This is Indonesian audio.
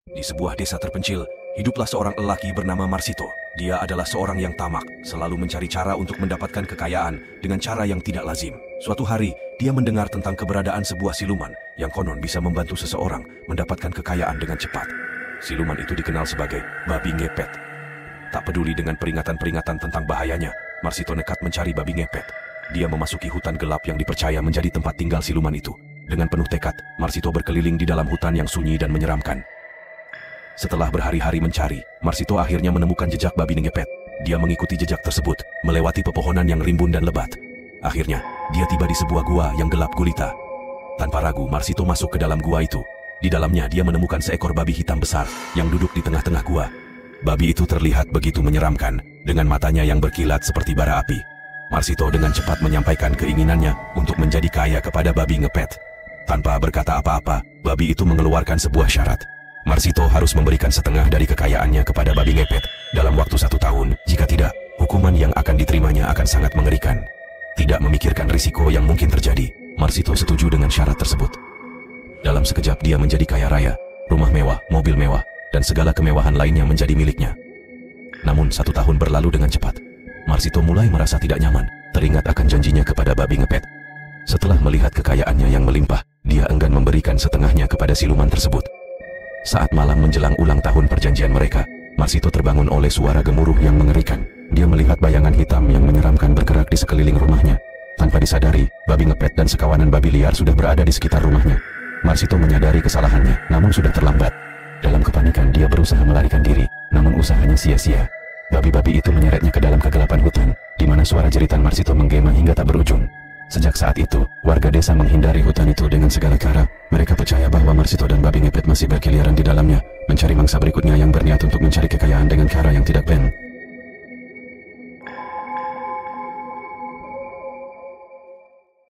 Di sebuah desa terpencil, hiduplah seorang lelaki bernama Marsito. Dia adalah seorang yang tamak, selalu mencari cara untuk mendapatkan kekayaan dengan cara yang tidak lazim. Suatu hari, dia mendengar tentang keberadaan sebuah siluman yang konon bisa membantu seseorang mendapatkan kekayaan dengan cepat. Siluman itu dikenal sebagai babi ngepet. Tak peduli dengan peringatan-peringatan tentang bahayanya, Marsito nekat mencari babi ngepet. Dia memasuki hutan gelap yang dipercaya menjadi tempat tinggal siluman itu. Dengan penuh tekad, Marsito berkeliling di dalam hutan yang sunyi dan menyeramkan. Setelah berhari-hari mencari, Marsito akhirnya menemukan jejak babi ngepet. Dia mengikuti jejak tersebut, melewati pepohonan yang rimbun dan lebat. Akhirnya, dia tiba di sebuah gua yang gelap gulita. Tanpa ragu, Marsito masuk ke dalam gua itu. Di dalamnya, dia menemukan seekor babi hitam besar yang duduk di tengah-tengah gua. Babi itu terlihat begitu menyeramkan, dengan matanya yang berkilat seperti bara api. Marsito dengan cepat menyampaikan keinginannya untuk menjadi kaya kepada babi ngepet. Tanpa berkata apa-apa, babi itu mengeluarkan sebuah syarat. Marsito harus memberikan setengah dari kekayaannya kepada babi ngepet dalam waktu 1 tahun. Jika tidak, hukuman yang akan diterimanya akan sangat mengerikan. Tidak memikirkan risiko yang mungkin terjadi, Marsito setuju dengan syarat tersebut. Dalam sekejap dia menjadi kaya raya, rumah mewah, mobil mewah, dan segala kemewahan lainnya menjadi miliknya. Namun 1 tahun berlalu dengan cepat. Marsito mulai merasa tidak nyaman, teringat akan janjinya kepada babi ngepet. Setelah melihat kekayaannya yang melimpah, dia enggan memberikan setengahnya kepada siluman tersebut. Saat malam menjelang ulang tahun perjanjian mereka, Marsito terbangun oleh suara gemuruh yang mengerikan. Dia melihat bayangan hitam yang menyeramkan bergerak di sekeliling rumahnya. Tanpa disadari, babi ngepet dan sekawanan babi liar sudah berada di sekitar rumahnya. Marsito menyadari kesalahannya, namun sudah terlambat. Dalam kepanikan dia berusaha melarikan diri, namun usahanya sia-sia. Babi-babi itu menyeretnya ke dalam kegelapan hutan, di mana suara jeritan Marsito menggema hingga tak berujung. Sejak saat itu, warga desa menghindari hutan itu dengan segala cara. Mereka percaya bahwa Marsito dan babi ngepet masih berkeliaran di dalamnya, mencari mangsa berikutnya yang berniat untuk mencari kekayaan dengan cara yang tidak ben.